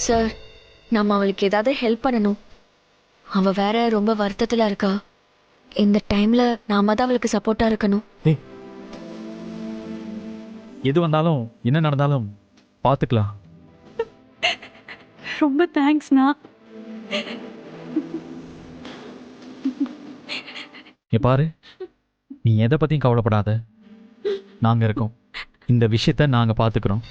Sir, நம்ம அவளுக்கு ஏதாவது ஹெல்ப் பண்ணணும். அவ வேற ரொம்ப வருத்தத்துல இருக்கா. இந்த டைம்ல நாம தான் அவளுக்கு சப்போர்ட்டா இருக்கணும். ஏய், எது வந்தாலும் என்ன நடந்தாலும் பார்த்துக்கலாம். ரொம்ப தேங்க்ஸ்ண்ணா. பாரு, நீ எதை பத்தியும் கவலைப்படாத, நாங்க இருக்கோம். இந்த விஷயத்த நாங்க பார்த்துக்கிறோம்.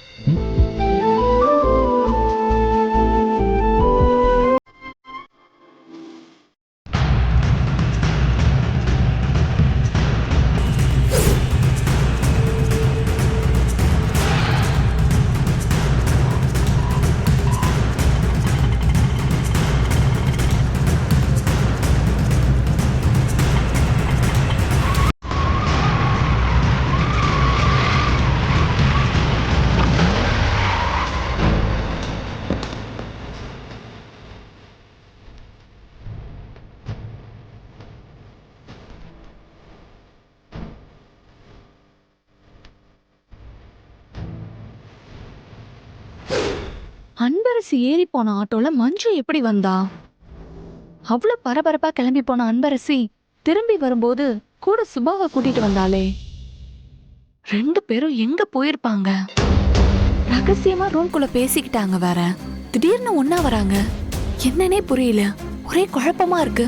அன்பரசி ஏறி போன ஆட்டோல மஞ்சு எப்படி வந்தா? அவ்வளவு பரபரப்பா கிளம்பி போன அன்பரசி திரும்பி வரும்போது கூட சுபாவை கூட்டிட்டு வந்தாளே. 2 பேரும் எங்க போயிருப்பாங்க? ரகசியமா ரூம்குள்ள பேசிக்கிட்டாங்க வேற. திடீர்னு ஒன்னா வராங்க. என்னன்னே புரியல. ஒரே குழப்பமா இருக்கு.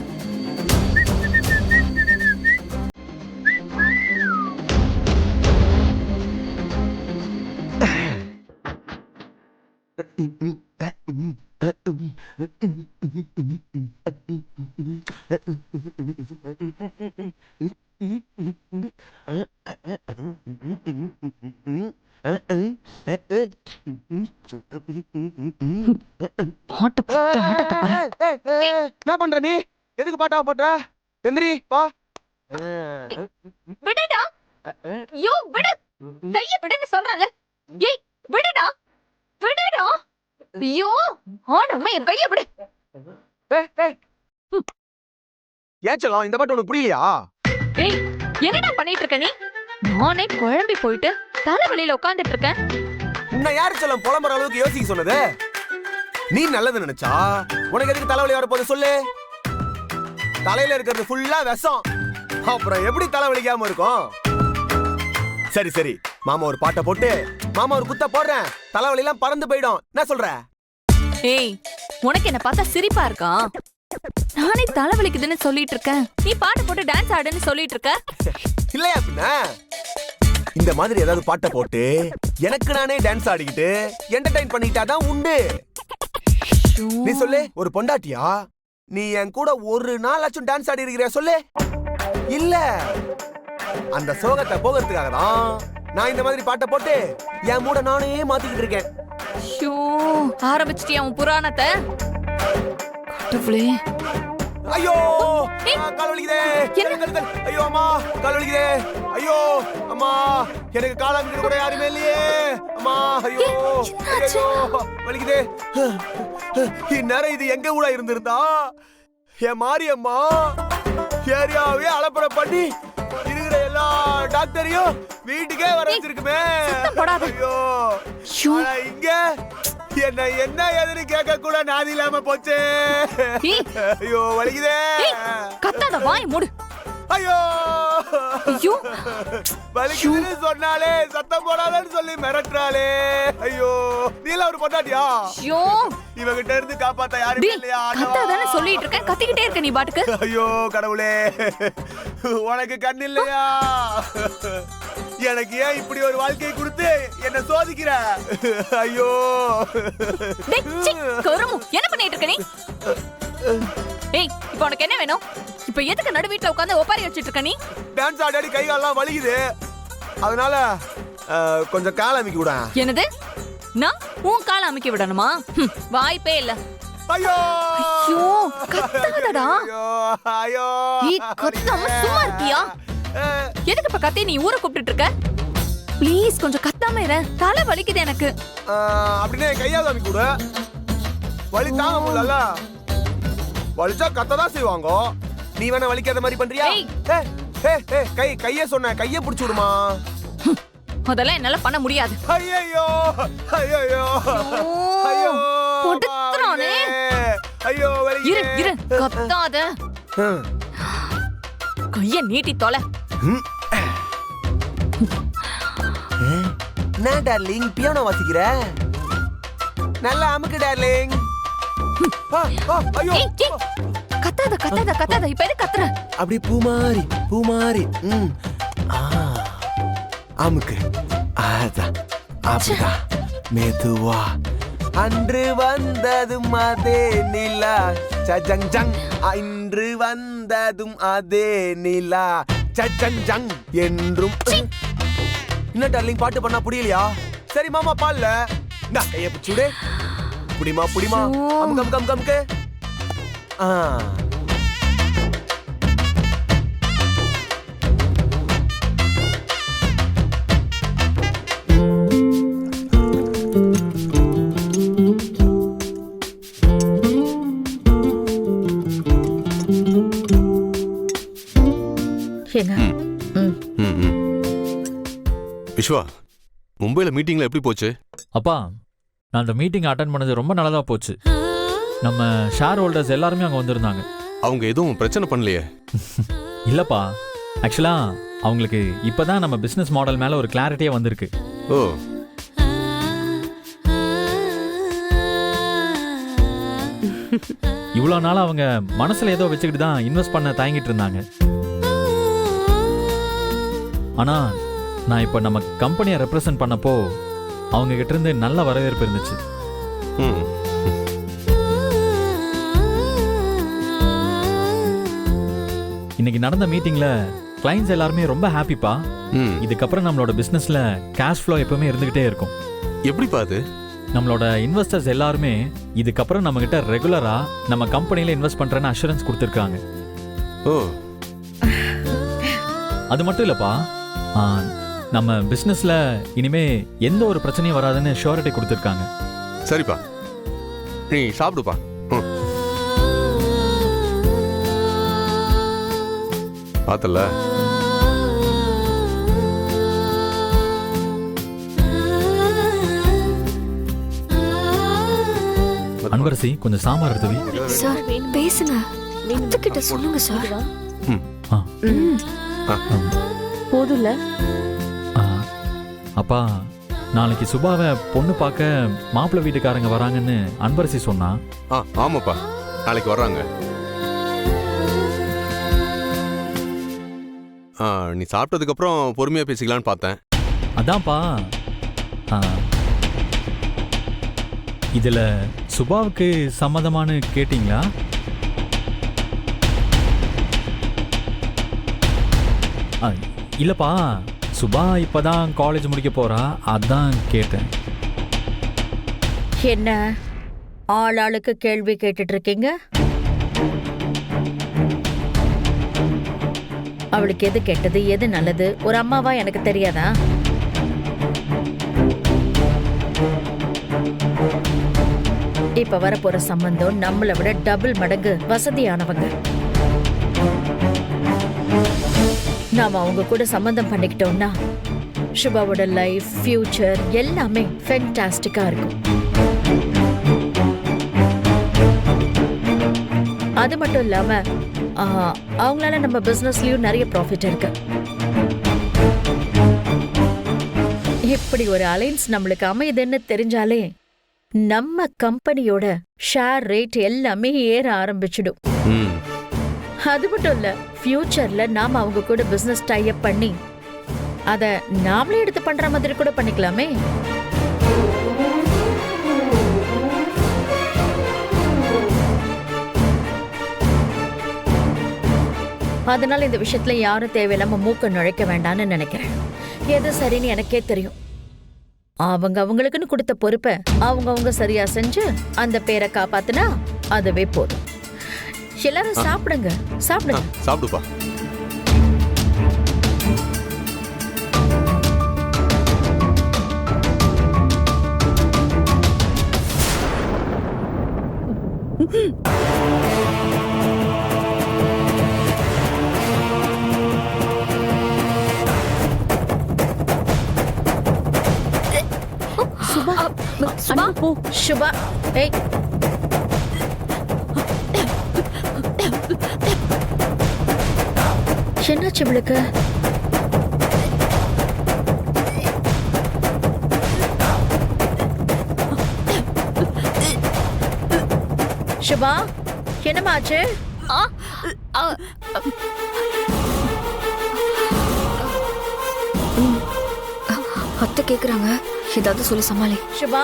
என்ன பண்ற நீ? எதுக்கு பாட்டா போட்ட? எந்திரி வா. விடுடா. யோ விடு. கைய விடுன்னு சொல்றல. ஏய் விடுடா. விடுடா. ஐயோ ஆடம்மா என் கைய விடு. ஏன் செல்லம், இந்த பாட்டு உனக்கு புரியலையா? ஏய் என்னடா பண்ணிட்டு இருக்க நீ? நானே குழம்பி போயிட்டு தலைவலியில உட்கார்ந்துட்டு இருக்கேன். உன்னை யாரு செல்லம் புலம்புற அளவுக்கு யோசிக்க சொன்னது? நீ நல்லது நினைச்சா உனக்கு எதுக்கு தலைவலி வரப்போகுது சொல்லு? தலையில இருக்கிறது ஃபுல்லா விஷம். அப்புறம் எப்படி தலைவலிக்காம இருக்கும்? சரி சரி, மாமா ஒரு பாட்டை போட்டு மாமா ஒரு குத்த போடுறேன், தலைவலி எல்லாம் பறந்து போயிடும். என்ன சொல்ற? ஏய் உனக்கு என்ன பார்த்தா சிரிப்பா இருக்கா? நானே தலைவலிக்குதுன்னு சொல்லிட்டு இருக்கேன், நீ பாட்டு போட்டு டான்ஸ் ஆடுன்னு சொல்லிட்டு இருக்க. இல்லையா பின்ன? இந்த மாதிரி ஏதாவது பாட்டை போட்டு எனக்கு நானே டான்ஸ் ஆடிக்கிட்டு என்டர்டைன் பண்ணிக்கிட்டாதான் உண்டு. நீ சொல்லு, ஒரு பொண்டாட்டியா நீ என் கூட ஒரு நாளாச்சும் டான்ஸ் ஆடி இருக்கிறியா சொல்லு? இல்ல, அந்த சோகத்தை போகிறதுக்காக தான் நான் இந்த மாதிரி பாட்டை போட்டு என் மூட நானே மாத்திக்கிட்டு இருக்கேன். ஆரம்பிச்சிட்டியா உன் புராணத்தை? ஐயோ கால் வலிக்குதே. ஐயோ அம்மா கால் வலிக்குதே. ஐயோ அம்மா எனக்கு கால் அமுக்கிட்டு கூட யாருமே இல்லையே. அம்மா ஐயோ ஐயோ வலிக்குதே. இந்நேரம் இது எங்க கூட இருந்திருந்தா என் மாரியம்மா ஏரியாவே அலப்பறை பண்ணி இருக்கிற எல்லா டாக்டரையும் வீட்டுக்கே வர வச்சிருக்குமே. ஐயோ இங்க என்ன என்ன எதுன்னு கேட்க கூட நாதி இல்லாம போச்சே. ஐயோ வலிக்குதே. கத்தாத வாய் மூடு. ஐயோ ஐயோ வலிக்குதுன்னு சொன்னாலே சத்தம் போடாதன்னு சொல்லி மிரட்டுறாளே. ஐயோ நீல ஒரு பொண்டாட்டியா? ஐயோ இவகிட்ட இருந்து காப்பாத்த யாருமே இல்லையா? கத்தாதன்னு சொல்லிட்டு இருக்கேன், கத்திக்கிட்டே இருக்க நீ பாட்டுக்கு. ஐயோ கடவுளே, உனக்கு கண் இல்லையா? எனக்கு ஏன் இப்படி ஒரு வாழ்க்கையை கொடுத்து என்ன சோதிக்கிற? ஐயோ என்ன பண்ணிட்டு இருக்க நீ? ஏய் இப்போ உனக்கு என்ன வேணும்? இப்போ எதுக்கு நடு வீட்ல உட்கார்ந்து ஒப்பாரி வச்சிட்டு இருக்க நீ? டான்ஸ் ஆடி கை கால்லாம் வலிக்குது, அதனால கொஞ்சம் கால் அமுக்கி விட. என்னது? நான் உன் கால் அமுக்கி விடணுமா? வாய்ப்பே இல்ல. ஐயோ ஐயோ கத்தாதடா. ஐயோ நீ கத்தாம சும்மா இருக்கியா? எதுக்கு இப்ப கத்தி நீ ஊரை கூப்பிட்டு இருக்க? ப்ளீஸ் கொஞ்சம் கத்தாம இரு, தலை வலிக்குது எனக்கு. அப்படியே கையால அமுக்கி விடு. வலி தாங்க முடியல, வலிச்சா கத்ததான் செய்வாங்க. நீ வேணா வலிக்காத மாதிரி பண்றியா? கைய சொன்ன, கைய புடிச்சு விடுமா. அதெல்லாம் என்னால பண்ண முடியாது. ஐயோ ஐயோ ஐயோ போட்டு ஐயோ இரு வலிக்குதே. இரு கத்தாத. ம். கைய நீட்டி தொலை. என்ன டார்லிங் பியானோ வாசிக்கிற? நல்லா அமுக்கு டார்லிங். ஐயோ ஏய், ஏய். கத்தாத கத்தாத கத்தாத. இப்ப எது கத்துற? அப்படி பூமாரி அமுக்கு அதான் அப்படிதான் மெதுவா. அன்று வந்ததும் அதே நிலா சஜங் ஜங், இன்று வந்ததும் அதே நிலா சஜங் ஜங் என்றும். என்ன டார்லிங் பாட்டு பண்ணா புரியலையா? சரி மாமா பால்ல நான் கைய பிடிச்சுடு. புடிமா அமுக்கு அமுக்கு அமுக்கு அமுக்கு. என்ன? விஸ்வா, மும்பைல மீட்டிங்ல எப்படி போச்சு? அப்பா, நான் அந்த மீட்டிங் அட்டன் பண்ணது ரொம்ப நல்லதா போச்சு. நம்ம ஷேர் ஹோல்டர்ஸ் எல்லாருமே அங்கே வந்திருந்தாங்க. அவங்க எதுவும் பிரச்சனை பண்ணலையே? இல்லப்பா, ஆக்சுவலா அவங்களுக்கு இப்பதான் நம்ம பிசினஸ் மாடல் மேல ஒரு கிளாரிட்டியே வந்திருக்கு. ஓ, இவ்வளோ நாள் அவங்க மனசுல ஏதோ வச்சுக்கிட்டு தான் இன்வெஸ்ட் பண்ண தயங்கிட்டு இருந்தாங்க. ஆனா நான் இப்போ நம்ம கம்பெனியை ரெப்ரசன்ட் பண்ணப்போ அவங்க கிட்ட இருந்து நல்ல வரவேற்பு இருந்துச்சு. ம். இன்னைக்கு நடந்த மீட்டிங்ல கிளைண்ட்ஸ் எல்லாருமே ரொம்ப ஹாப்பிப்பா. ம். இதுக்கப்புறம் நம்மளோட பிசினஸ்ல கேஷ் ஃப்ளோ எப்பவுமே இருந்துகிட்டே இருக்கும். எப்படிப்பா அது? நம்மளோட இன்வெஸ்டர்ஸ் எல்லாருமே இதுக்கப்புறம் நம்ம கிட்ட ரெகுலரா நம்ம கம்பெனில இன்வெஸ்ட் பண்றேன்னு அஷூரன்ஸ் கொடுத்துருக்காங்க. ஓ, அது மட்டும் இல்லப்பா, நம்ம பிசினஸ்ல இனிமே எந்த ஒரு பிரச்சனையும் வராதுன்னு ஷூரிட்டி கொடுத்துருக்காங்க. சரிப்பா, நீ சாப்பிடுப்பா. ம். பார்த்தல, அன்பரசி கொஞ்சம் சாம்பார் எடுத்து வை. சார் பேசுங்க, கிட்ட சொல்லுங்க சார். ஆ, போதும்ல. ஆ. அப்பா, நாளைக்கு சுபாவை பொண்ணு பார்க்க மாப்பிள்ளை வீட்டுக்காரங்க வராங்கன்னு அன்பரசி சொன்னா. ஆமாப்பா, நாளைக்கு வர்றாங்க. நீ சாப்பிட்டதுக்கு அப்புறம் பொறுமையா பேசிக்கலான்னு பார்த்தேன். அதான்ப்பா, இதுல சுபாவுக்கு சம்மதமானு கேட்டிங்களா? இல்லப்பா, சுபா இப்பதான் காலேஜ் முடிக்க போறா, அதான் கேட்டேன். என்ன ஆளாளுக்கு கேள்வி கேட்டுட்டு இருக்கீங்க? அவளுக்கு எது கெட்டது எது நல்லது ஒரு அம்மாவா எனக்கு தெரியாதா? இப்ப வரப்போற சம்பந்தம் நம்மளை விட டபுள் மடங்கு வசதியானவங்க. நாம அவங்க கூட சம்பந்தம் பண்ணிக்கிட்டோம்னா சுபாவோட லைஃப் ஃபியூச்சர் எல்லாமே ஃபென்டாஸ்டிக்கா இருக்கும். அது மட்டும் இல்லாம அவங்களால நம்ம பிசினஸ்லயும் நிறைய ப்ராஃபிட் இருக்கு. இப்படி ஒரு அலைன்ஸ் நம்மளுக்கு அமையுதுன்னு தெரிஞ்சாலே நம்ம கம்பெனியோட ஷேர் ரேட் எல்லாமே ஏற ஆரம்பிச்சிடும். ம். அது மட்டும் இல்ல, ஃபியூச்சர்ல நாம அவங்க கூட பிசினஸ் டை அப் பண்ணி அத நாமளே எடுத்து பண்ற மாதிரி கூட பண்ணிக்கலாமே. அதனால இந்த விஷயத்துல யாரும் தேவையில்லாம மூக்க நுழைக்க வேண்டாம்னு நினைக்கிறேன். எது சரின்னு எனக்கே தெரியும். அவங்க அவங்களுக்குன்னு கொடுத்த பொறுப்பை அவங்க சரியா செஞ்சு அந்த பேரை காப்பாத்துனா அதுவே போதும். எல்லாரும் சாப்பிடுங்க சாப்பிடுங்க. சாப்பிடுப்பா. சுபா, ஏய் என்னாச்சு இவளுக்கு? சுபா, என்னமாச்சு? அத்தை கேக்குறாங்க, ஏதாவது சொல்லி சமாளி. சுபா,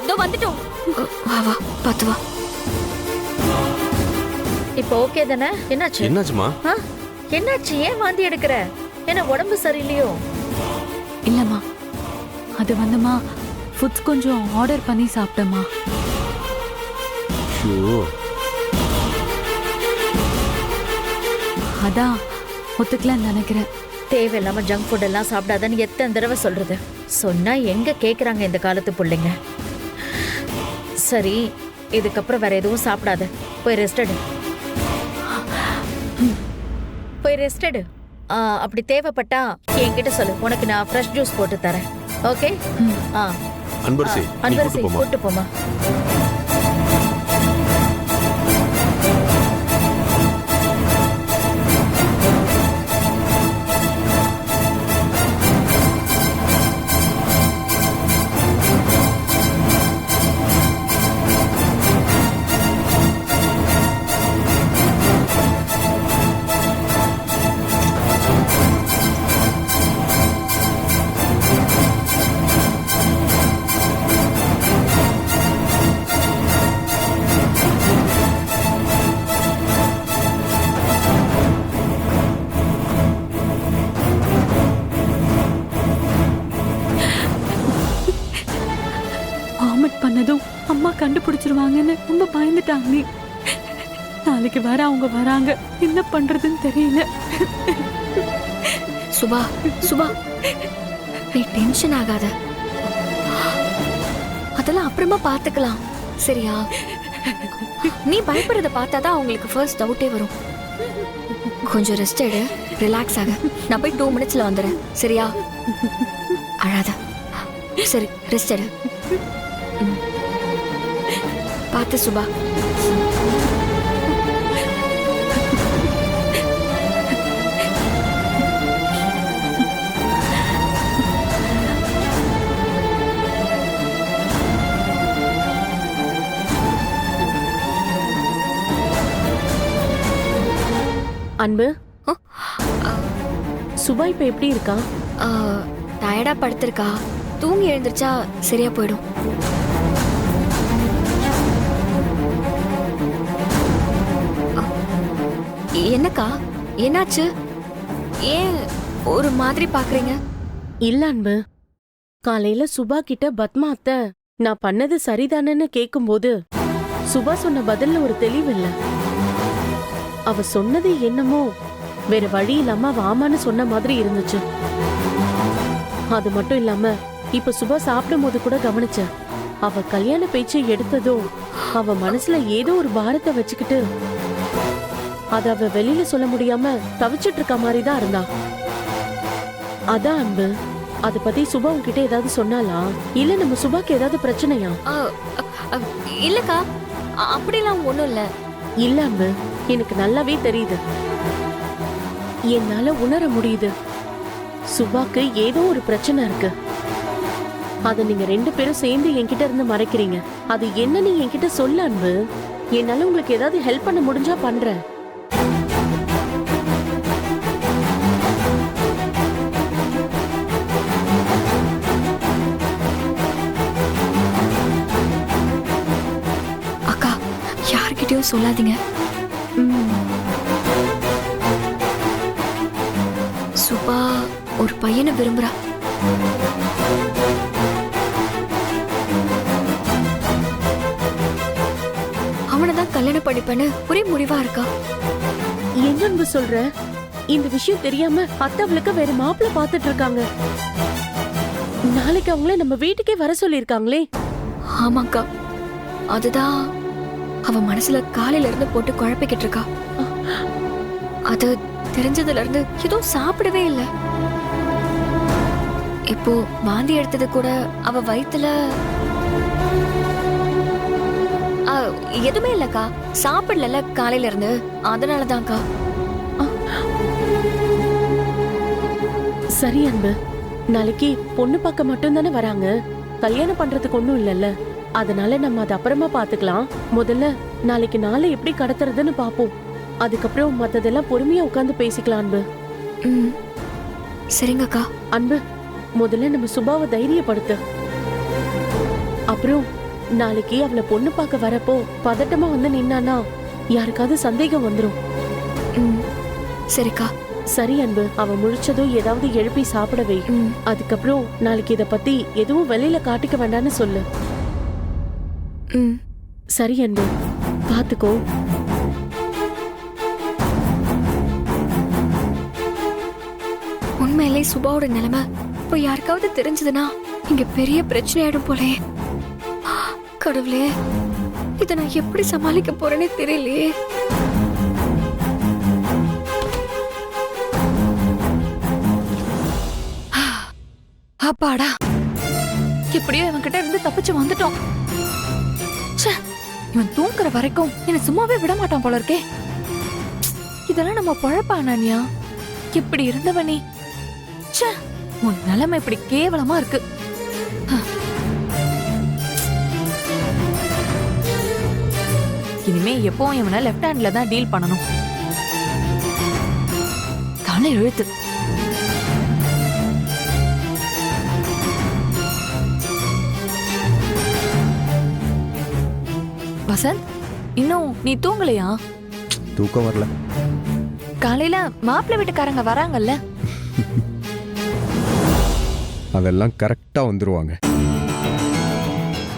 இதோ வந்துட்டோம். வா வா, பார்த்து வா. இப்போ ஓகே தானே? என்னாச்சு? என்னாச்சுமா? ஆ? என்னாச்சு? ஏன் வாந்தி எடுக்கிற? என்ன உடம்பு சரியில்லையோ? இல்லம்மா, அது வந்துமா ஃபுட்ஸ் கொஞ்சம் ஆர்டர் பண்ணி சாப்பிட்டேம்மா. அதான் ஒத்துக்கலான்னு நினைக்கிறேன். தேவையில்லாம ஜங்க் ஃபுட் எல்லாம் சாப்பிடாதன்னு எத்தனை தடவை சொல்றது? சொன்னா எங்க கேக்குறாங்க இந்த காலத்து பிள்ளைங்க. சரி, இதுக்கப்புறம் வேற எதுவும் சாப்பிடாத. போய் ரெஸ்ட் எடு. போய் ரெஸ்ட் எடு. அப்படி தேவைப்பட்டா என்கிட்ட சொல்லு, உனக்கு நான் ஃப்ரெஷ் ஜூஸ் போட்டு தரேன். ஓகே? அன்பரசி, நீ அன்பரசி, கூட்டு போமா. கூட்டு போமா. வாமிட் பண்ணதும் அம்மா கண்டுபிடிச்சிருவாங்கன்னு ரொம்ப பயந்துட்டாங்க. நாளைக்கு வர அவங்க வராங்க, என்ன பண்றதுன்னு தெரியல. சுபா, சுபா, நீ டென்ஷன் ஆகாத. அதெல்லாம் அப்புறமா பார்த்துக்கலாம், சரியா? நீ பயப்படுறத பார்த்தாதான் அவங்களுக்கு ஃபர்ஸ்ட் டவுட்டே வரும். கொஞ்சம் ரெஸ்ட் எடு, ரிலாக்ஸ் ஆக. நான் போய் 2 மினிட்ஸ்ல வந்துடுறேன், சரியா? அழாத. சரி, ரெஸ்ட் எடு. பார்த்து சுபா. அன்பு, சுபா இப்ப எப்படி இருக்கா? டயர்டா படுத்திருக்கா. தூங்கி எழுந்திருச்சா சரியா போயிடும். என்னக்கா, என்னாச்சு? ஏன் ஒரு மாதிரி பாக்குறீங்க? இல்ல அன்பு, காலையில சுபா கிட்ட பத்மா அத்தை நான் பண்ணது சரிதானேன்னு கேக்கும்போது சுபா சொன்ன பதில்ல ஒரு தெளிவு இல்ல. அவ சொன்னது என்னமோ வேற வழி இல்லாம அவ ஆமான்னு சொன்ன மாதிரி இருந்துச்சு. அது மட்டும் இல்லாம இப்ப சுபா சாப்பிடும் போது கூட கவனிச்ச, அவ கல்யாண பேச்சை எடுத்ததோ அவ மனசுல ஏதோ ஒரு பாரத்தை வச்சுக்கிட்டு அத அவ வெளியில சொல்ல முடியாம தவிச்சிட்டு இருக்க மாதிரி தான் இருந்தா. அதான் அன்பு, அத பத்தி சுபா உன்கிட்ட ஏதாவது சொன்னாலா? இல்ல நம்ம சுபாக்கு ஏதாவது பிரச்சனையா? இல்லக்கா, அப்படிலாம் ஒண்ணும் இல்ல. இல்ல அன்பு, எனக்கு நல்லாவே தெரியுது, என்னால உணர முடியுது. சுபாக்கு ஏதோ ஒரு பிரச்சனை இருக்கு. அத நீங்க 2 பேரும் சேர்ந்து என்கிட்ட இருந்து மறைக்கிறீங்க. அது என்னன்னு என்கிட்ட சொல்ல அன்பு. என்னால உங்களுக்கு ஏதாவது ஹெல்ப் பண்ண முடிஞ்சா பண்றேன். அக்கா, யார்கிட்டயும் சொல்லாதீங்க. சுபா ஒரு பையனை விரும்புறா. அவனைதான் கல்யாணம் பண்ணிப்பேன்னு ஒரே முடிவா இருக்கா. என்ன அன்பு சொல்ற? இந்த விஷயம் தெரியாம அத்தவளுக்கு வேற மாப்பிள்ள பாத்துட்டு இருக்காங்க. நாளைக்கு அவங்கள நம்ம வீட்டுக்கே வர சொல்லிருக்காங்களே. ஆமாக்கா, அதுதான் அவ மனசுல காலையில இருந்து போட்டு குழப்பிக்கிட்டு இருக்கா. அது தெரிஞ்சதுல இருந்து எதுவும் சாப்பிடவே இல்ல. இப்போ வாந்தி எடுத்தது கூட அவ வயித்துல எதுவுமே இல்லக்கா. சாப்பிடல காலையில இருந்து, அதனாலதான்க்கா. சரி அன்பு, நாளைக்கு பொண்ணு பார்க்க மட்டும் தானே வராங்க, கல்யாணம் பண்றதுக்கு ஒண்ணும் இல்லைல்ல. அதனால நம்ம அதை அப்புறமா பாத்துக்கலாம். முதல்ல நாளைக்கு நாளை எப்படி கடத்துறதுன்னு பாப்போம். அதுக்கப்புறம் மத்ததெல்லாம் பொறுமையா உட்கார்ந்து பேசிக்கலாம் அன்பு. ம் சரிங்கக்கா. அன்பு, முதல்ல நம்ம சுபாவை தைரியப்படுத்து. அப்புறம் நாளைக்கு அவளை பொண்ணு பார்க்க வரப்போ பதட்டமா வந்து நின்னானா யாருக்காவது சந்தேகம் வந்துரும். ம் சரிக்கா. சரி அன்பு, அவ முழிச்சதும் ஏதாவது எழுப்பி சாப்பிட வை. ம் அதுக்கப்புறம் நாளைக்கு இத பத்தி எதுவும் வெளியில காட்டிக்க வேண்டாம்னு சொல்லு. ம் சரி அன்பு, பாத்துக்கோ. உண்மையிலே சுபாவோட நிலைமை இப்போ யாருக்காவது தெரிஞ்சதுன்னா இங்க பெரிய பிரச்சனை ஆயிடும் போலே. கடவுளே, இதை நான் எப்படி சமாளிக்க போறேனே தெரியலையே. அப்பாடா, எப்படியோ இவன் கிட்ட இருந்து தப்பிச்சு வந்துட்டோம். ச்சே, இவன் தூங்குற வரைக்கும் என்ன சும்மாவே விட மாட்டான் போல இருக்கே. இதெல்லாம் நம்ம பொழப்பா அனன்யா? இப்படி இருந்தவனே, ச்சே, உன் நிலைமை இப்படி கேவலமா இருக்கு. இனிமே எப்பவும் இவனை லெஃப்ட் ஹேண்ட்ல தான் டீல் பண்ணணும். தலை எழுத்து. வசந்த், இன்னும் நீ தூங்கலையா? தூக்கம் வரல. காலையில மாப்பிள்ளை வீட்டுக்காரங்க வராங்கல்ல? அதெல்லாம் கரெக்டா வந்துருவாங்க.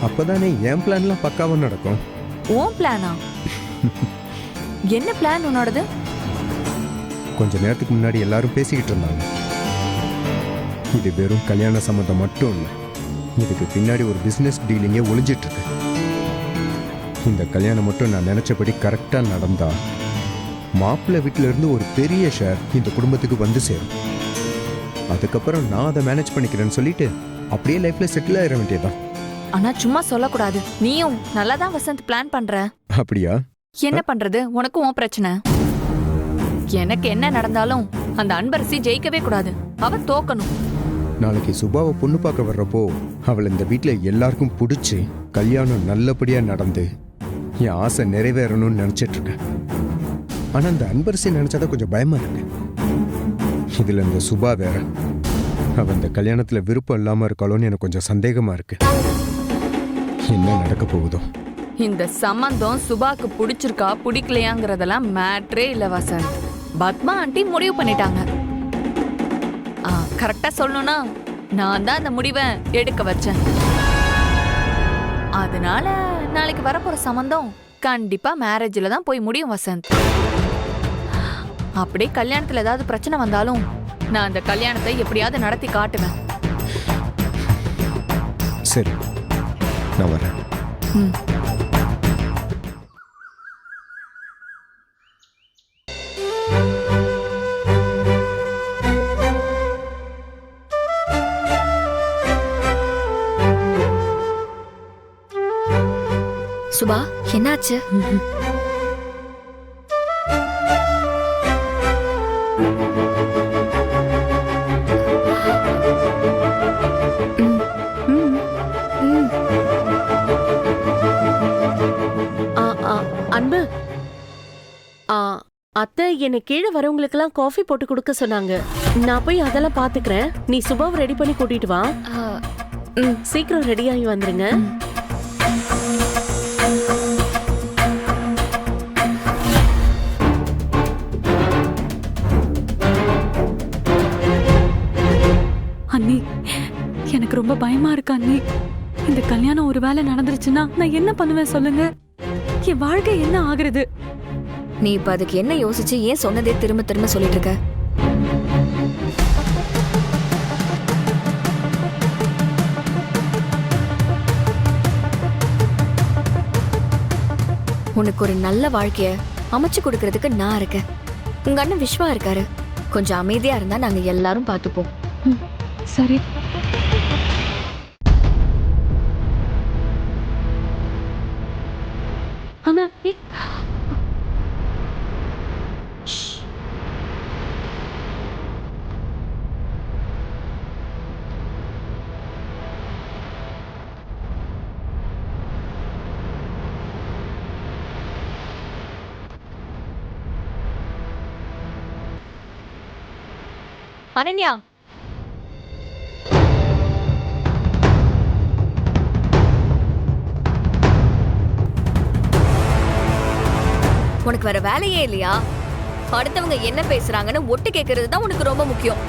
அப்பதானே என் பிளான்லாம் பக்காவா நடக்கும். ஓன் பிளானா? என்ன பிளான் உன்னோடது? கொஞ்ச நேரத்துக்கு முன்னாடி எல்லாரும் பேசிக்கிட்டு இருந்தாங்க. இது வெறும் கல்யாண சம்மந்தம் மட்டும் இல்லை, இதுக்கு பின்னாடி ஒரு பிசினஸ் டீலிங்கே ஒளிஞ்சிட்டு இருக்கு. இந்த கல்யாணம் மட்டும் நான் நினைச்சபடி கரெக்டா நடந்தா மாப்பிள்ளை வீட்டில இருந்து ஒரு பெரிய ஷேர் இந்த குடும்பத்துக்கு வந்து சேரும். அதுக்கப்புறம் நான் அதை மேனேஜ் பண்ணிக்கிறேன்னு சொல்லிட்டு அப்படியே லைஃப்ல செட்டில் ஆயிட வேண்டியதான். ஆனா சும்மா சொல்லக்கூடாது. நீயும் நல்லாதான் வசந்த் பிளான் பண்ற. அப்படியா? என்ன பண்றது, உனக்கும் உன் பிரச்சனை. எனக்கு என்ன நடந்தாலும் அந்த அன்பரசி ஜெயிக்கவே கூடாது, அவ தோக்கணும். நாளைக்கு சுபாவை பொண்ணு பார்க்க வர்றப்போ அவளை இந்த வீட்டில் எல்லாருக்கும் பிடிச்சி கல்யாணம் நல்லபடியா நடந்து என் ஆசை நிறைவேறணும்னு நினைச்சிட்டு இருக்கேன். ஆனா அந்த அன்பரசி நினைச்சாதான் கொஞ்சம் பயமா இருக்கு. இதுல இந்த சுபா வேற, அவ இந்த கல்யாணத்துல விருப்பம் இல்லாம இருக்காளோன்னு எனக்கு கொஞ்சம் சந்தேகமா இருக்கு. என்ன நடக்க போகுதோ? இந்த சம்பந்தம் சுபாக்கு பிடிச்சிருக்கா பிடிக்கலையாங்கிறதெல்லாம் மேட்ரே இல்ல வசந்த். பத்மா ஆண்டி முடிவு பண்ணிட்டாங்க. கரெக்டா சொல்லணும்னா நான் தான் அந்த முடிவை எடுக்க வச்சேன். அதனால நாளைக்கு வரப்போற சம்பந்தம் கண்டிப்பா மேரேஜ்ல தான் போய் முடியும் வசந்த். அப்படியே கல்யாணத்துல ஏதாவது பிரச்சனை வந்தாலும் நான் அந்த கல்யாணத்தை எப்படியாவது நடத்தி காட்டுவேன். சரி, நான் வரேன். ம். சுபா, என்னாச்சு? அன்பு, அத்தை என்னை கீழே வரவங்களுக்கெல்லாம் காஃபி போட்டு கொடுக்க சொன்னாங்க. நான் போய் அதெல்லாம் பாத்துக்கிறேன். நீ சுபாவை ரெடி பண்ணி கூட்டிட்டு வா. சீக்கிரம் ரெடியாகி வந்துருங்க. அண்ணி, எனக்கு ரொம்ப பயமா இருக்கு அண்ணி. இந்த கல்யாணம் ஒரு வேளை நடந்துருச்சுன்னா நான் என்ன பண்ணுவேன் சொல்லுங்க? என் வாழ்க்கை என்ன ஆகுறது? நீ இப்ப அதுக்கு என்ன யோசிச்சு ஏன் சொன்னதே திரும்ப திரும்ப சொல்லிட்டு இருக்க? உனக்கு ஒரு நல்ல வாழ்க்கைய அமைச்சு கொடுக்கறதுக்கு நான் இருக்கேன். உங்க அண்ணன் விஸ்வா இருக்காரு. கொஞ்சம் அமைதியா இருந்தா நாங்க எல்லாரும் பாத்துப்போம். சரி. அண்ணா, அனன்யா, உனக்கு வேற வேலையே இல்லையா? அடுத்தவங்க என்ன பேசுறாங்கன்னு ஒட்டு கேட்கறது தான் உனக்கு ரொம்ப முக்கியம்.